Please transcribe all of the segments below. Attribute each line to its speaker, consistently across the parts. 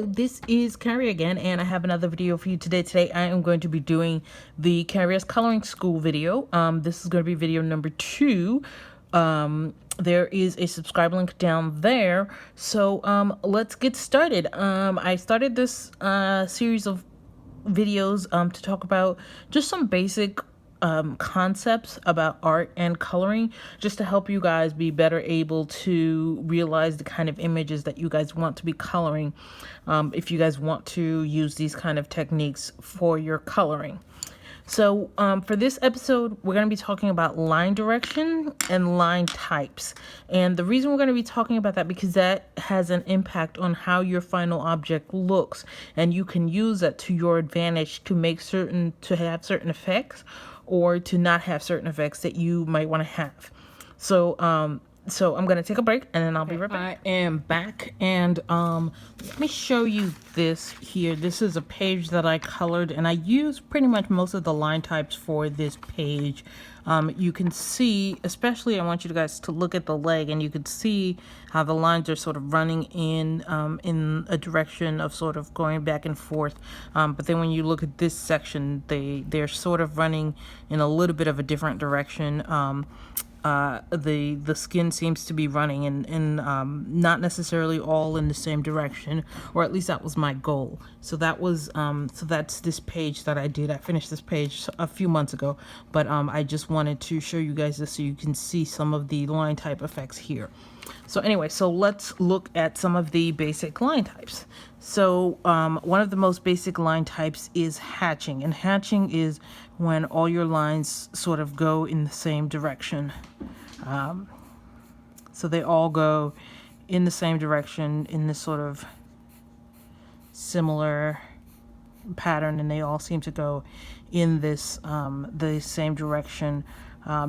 Speaker 1: This is Carrie again, and I have another video for you today. Today I am going to be doing the Carrier's Coloring School video. This is going to be video number 2. There is a subscribe link down there. So let's get started. I started this series of videos to talk about just some basic concepts about art and coloring, just to help you guys be better able to realize the kind of images that you guys want to be coloring, if you guys want to use these kind of techniques for your coloring. So for this episode, we're going to be talking about line direction and line types. And the reason we're going to be talking about that, because that has an impact on how your final object looks. And you can use that to your advantage to have certain effects, or to not have certain effects that you might want to have. So I'm going to take a break, and then I'll be right back. I am back, and let me show you this here. This is a page that I colored, and I used pretty much most of the line types for this page. You can see, especially I want you guys to look at the leg, and you can see how the lines are sort of running in a direction of sort of going back and forth. But then when you look at this section, they're sort of running in a little bit of a different direction. The skin seems to be running in not necessarily all in the same direction, or at least that was my goal. So that's this page that I did. I finished this page a few months ago, but I just wanted to show you guys this so you can see some of the line type effects here. So anyway, so let's look at some of the basic line types. So one of the most basic line types is hatching, and hatching is when all your lines sort of go in the same direction. So they all go in the same direction in this sort of similar pattern, and they all seem to go in this the same direction.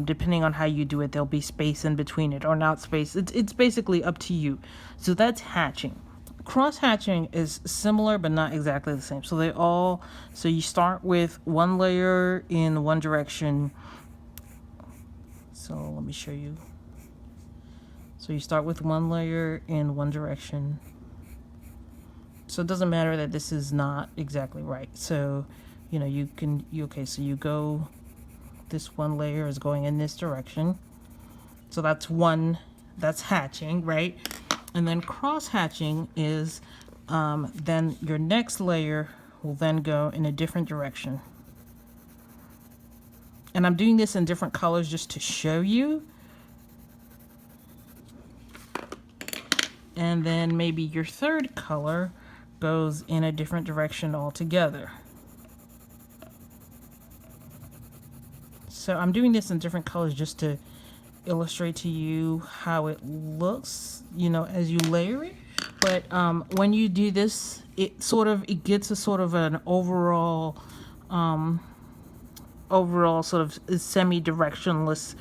Speaker 1: Depending on how you do it, there'll be space in between it or not space. It's basically up to you. So that's hatching. Cross hatching is similar but not exactly the same. So you start with one layer in one direction. So let me show you. So you start with one layer in one direction. So it doesn't matter that this is not exactly right. So so you go, this one layer is going in this direction. So that's hatching, right? And then cross hatching is then your next layer will then go in a different direction. And I'm doing this in different colors just to show you. And then maybe your third color goes in a different direction altogether. So I'm doing this in different colors just to illustrate to you how it looks, as you layer it. But when you do this, it gets a sort of an overall sort of semi-directionless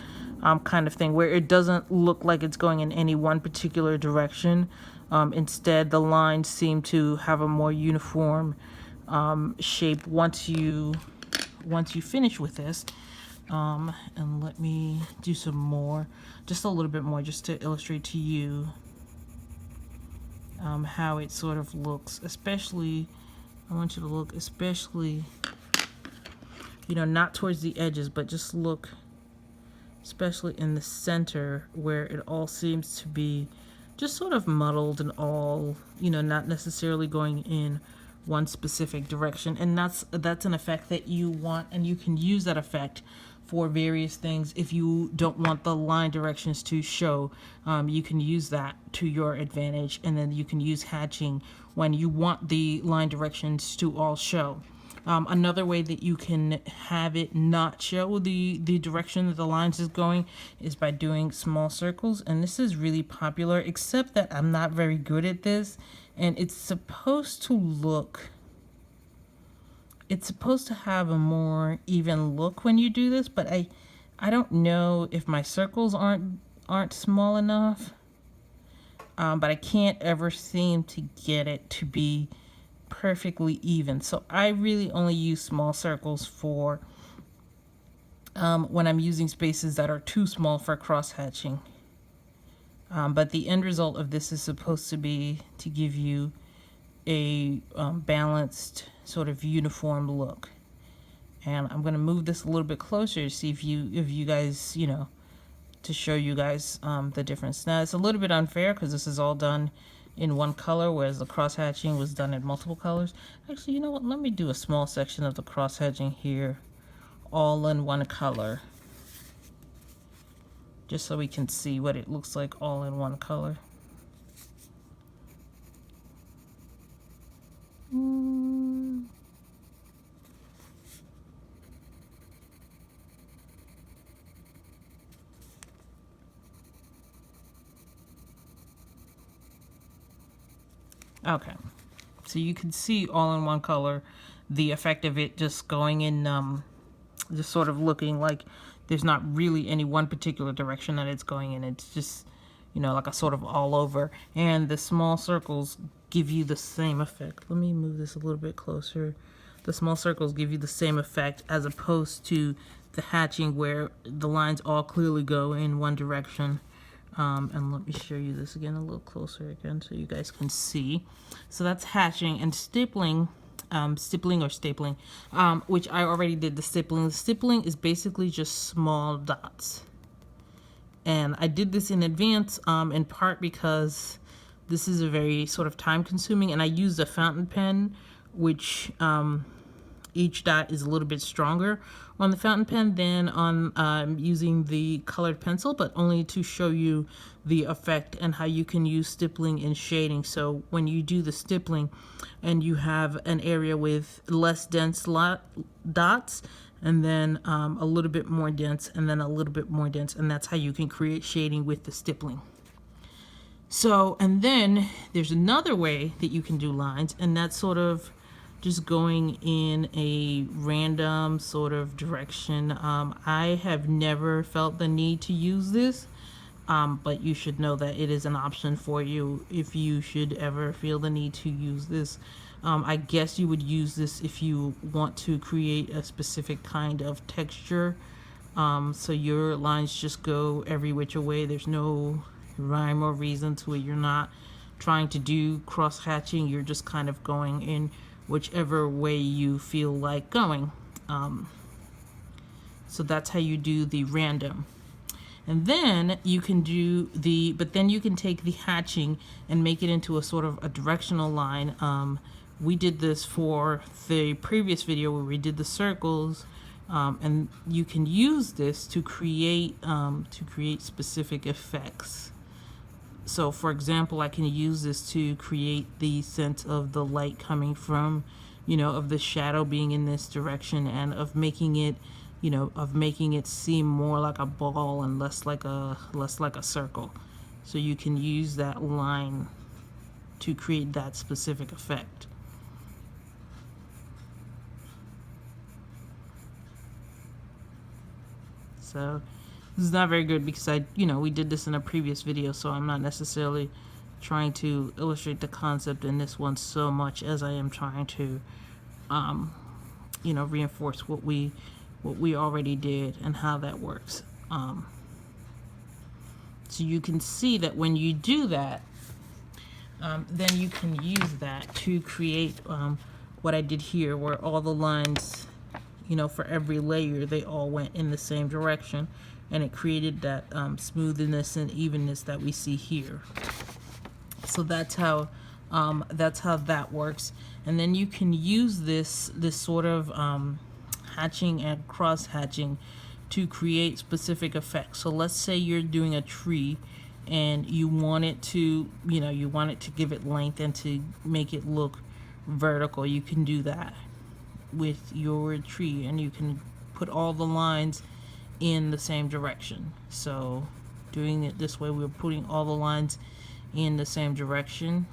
Speaker 1: kind of thing, where it doesn't look like it's going in any one particular direction. Instead, the lines seem to have a more uniform shape once you finish with this. And let me do some more, just a little bit more, just to illustrate to you how it sort of looks. Especially, I want you to look, especially, not towards the edges, but just look, especially in the center, where it all seems to be just sort of muddled and all, not necessarily going in one specific direction. And that's an effect that you want, and you can use that effect for various things. If you don't want the line directions to show, you can use that to your advantage, and then you can use hatching when you want the line directions to all show. Another way that you can have it not show the direction that the lines is going is by doing small circles, and this is really popular, except that I'm not very good at this, and it's supposed to have a more even look when you do this, but I don't know if my circles aren't small enough, but I can't ever seem to get it to be perfectly even. So I really only use small circles for when I'm using spaces that are too small for cross hatching. But the end result of this is supposed to be to give you a balanced sort of uniform look. And I'm going to move this a little bit closer to see if you guys, you know, to show you guys the difference. Now it's a little bit unfair because this is all done in one color, whereas the cross hatching was done in multiple colors. Actually, you know what, let me do a small section of the cross hatching here, all in one color, just so we can see what it looks like all in one color. Okay, so you can see all in one color the effect of it just going in, just sort of looking like there's not really any one particular direction that it's going in. It's just, you know, like a sort of all over. And the small circles give you the same effect. Let me move this a little bit closer. The small circles give you the same effect as opposed to the hatching where the lines all clearly go in one direction. And let me show you this again a little closer again so you guys can see. So that's hatching. And stippling, stippling or stapling, which I already did the stippling. The stippling is basically just small dots. And I did this in advance, in part because this is a very sort of time consuming, and I used a fountain pen, which each dot is a little bit stronger on the fountain pen than on using the colored pencil, but only to show you the effect and how you can use stippling in shading. So when you do the stippling and you have an area with less dense dots, and then a little bit more dense, and then a little bit more dense, and that's how you can create shading with the stippling. So, and then there's another way that you can do lines, and that's sort of just going in a random sort of direction. I have never felt the need to use this, but you should know that it is an option for you if you should ever feel the need to use this. I guess you would use this if you want to create a specific kind of texture. So your lines just go every which way. There's no rhyme or reason to it. You're not trying to do cross hatching. You're just kind of going in whichever way you feel like going. So that's how you do the random. And then you can do the, but then you can take the hatching and make it into a sort of a directional line. We did this for the previous video where we did the circles, and you can use this to create specific effects. So for example, I can use this to create the sense of the light coming from, you know, of the shadow being in this direction, and of making it, you know, of making it seem more like a ball and less like a circle. So you can use that line to create that specific effect. So this is not very good because we did this in a previous video, so I'm not necessarily trying to illustrate the concept in this one so much as I am trying to, reinforce what we already did and how that works. So you can see that when you do that, then you can use that to create what I did here, where all the lines, for every layer, they all went in the same direction, and it created that smoothness and evenness that we see here. So that's how that works. And then you can use this sort of hatching and cross hatching to create specific effects. So let's say you're doing a tree and you want it to, give it length and to make it look vertical. You can do that with your tree, and you can put all the lines in the same direction. So doing it this way, we're putting all the lines in the same direction.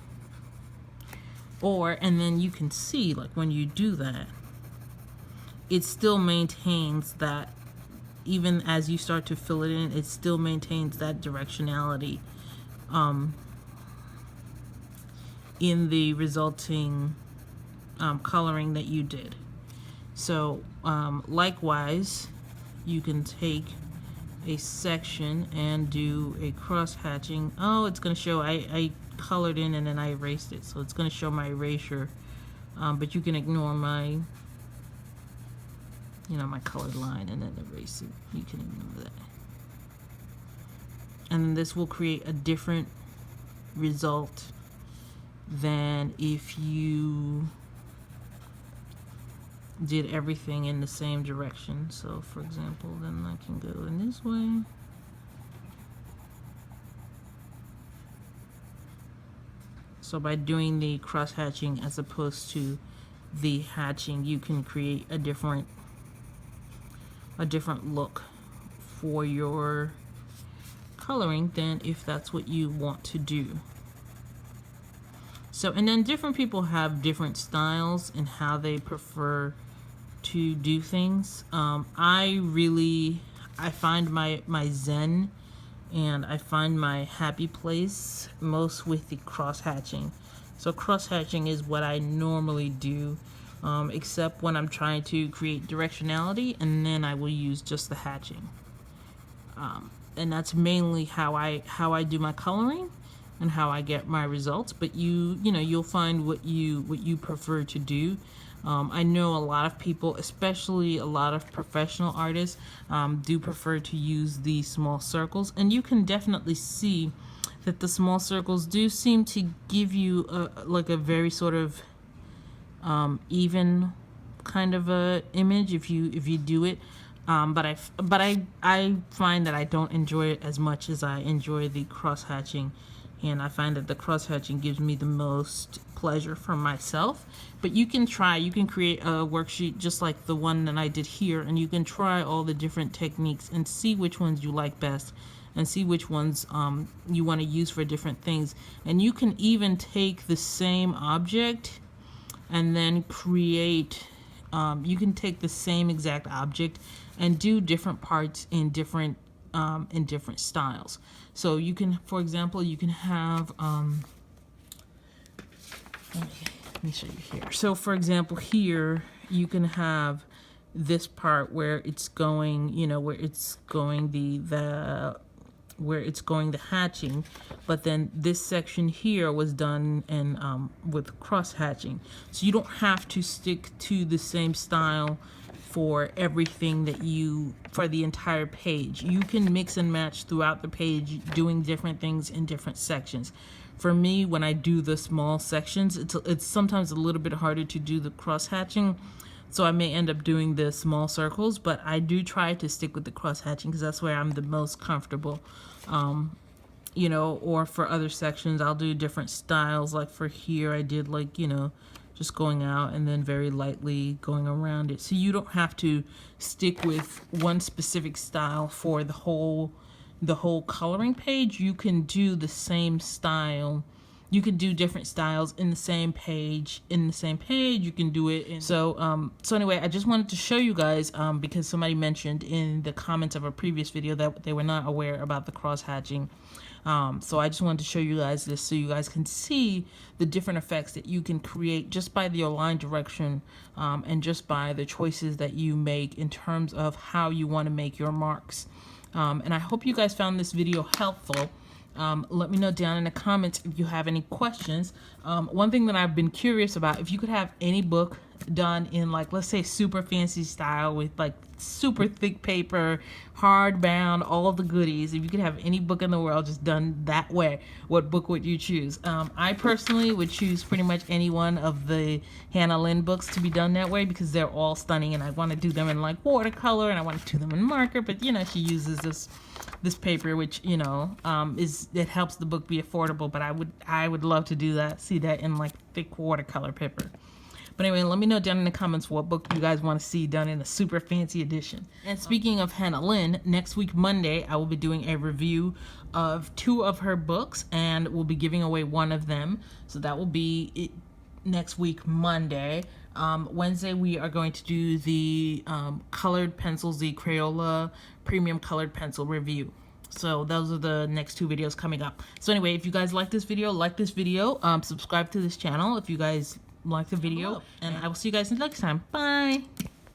Speaker 1: And then you can see, like, when you do that, it still maintains that, even as you start to fill it in, it still maintains that directionality in the resulting coloring that you did. So likewise, you can take a section and do a cross hatching. Oh, it's going to show I colored in and then I erased it, so it's going to show my erasure, but you can ignore my, you know, my colored line and then erase it. You can ignore that. And then this will create a different result than if you did everything in the same direction. So for example, then I can go in this way. So by doing the cross hatching as opposed to the hatching, you can create a different look for your coloring than if that's what you want to do. So, and then different people have different styles and how they prefer to do things. I find my zen and I find my happy place most with the cross hatching. So cross hatching is what I normally do, except when I'm trying to create directionality, and then I will use just the hatching. And that's mainly how I do my coloring and how I get my results. But you'll find what you prefer to do. I know a lot of people, especially a lot of professional artists, do prefer to use these small circles, and you can definitely see that the small circles do seem to give you like a very sort of even kind of a image if you do it. But I find that I don't enjoy it as much as I enjoy the cross hatching, and I find that the cross hatching gives me the most pleasure for myself. But you can create a worksheet just like the one that I did here, and you can try all the different techniques and see which ones you like best and see which ones you want to use for different things. And you can even take the same object and then create, you can take the same exact object and do different parts in different styles. So you can, for example, you can have, let me show you here. So for example, here you can have this part where it's going, you know, where it's going where it's going the hatching, but then this section here was done in with cross hatching. So you don't have to stick to the same style for everything that for the entire page. You can mix and match throughout the page, doing different things in different sections. For me, when I do the small sections, it's sometimes a little bit harder to do the cross hatching, so I may end up doing the small circles, but I do try to stick with the cross hatching because that's where I'm the most comfortable. You know, or for other sections, I'll do different styles. Like for here, I did like, you know, just going out and then very lightly going around it. So you don't have to stick with one specific style for the whole coloring page. You can do the same style. You can do different styles in the same page. You can do it in, so anyway, I just wanted to show you guys, because somebody mentioned in the comments of a previous video that they were not aware about the cross hatching. So I just wanted to show you guys this so you guys can see the different effects that you can create just by your line direction, and just by the choices that you make in terms of how you want to make your marks. And I hope you guys found this video helpful. Let me know down in the comments if you have any questions. One thing that I've been curious about, if you could have any book done in, like, let's say super fancy style with like super thick paper, hardbound, all the goodies, if you could have any book in the world just done that way, what book would you choose? I personally would choose pretty much any one of the Hannah Lynn books to be done that way because they're all stunning, and I want to do them in like watercolor, and I want to do them in marker, but you know, she uses this paper, which, you know, it helps the book be affordable, but I would love to do that, see that in like thick watercolor paper. But anyway, let me know down in the comments what book you guys want to see done in a super fancy edition. And speaking of Hannah Lynn, next week Monday I will be doing a review of 2 of her books, and we'll be giving away one of them. So that will be it next week Monday. Wednesday we are going to do the colored pencils, the Crayola premium colored pencil review. So those are the next 2 videos coming up. So anyway, if you guys like this video, subscribe to this channel if you guys like the video, and I will see you guys next time. Bye.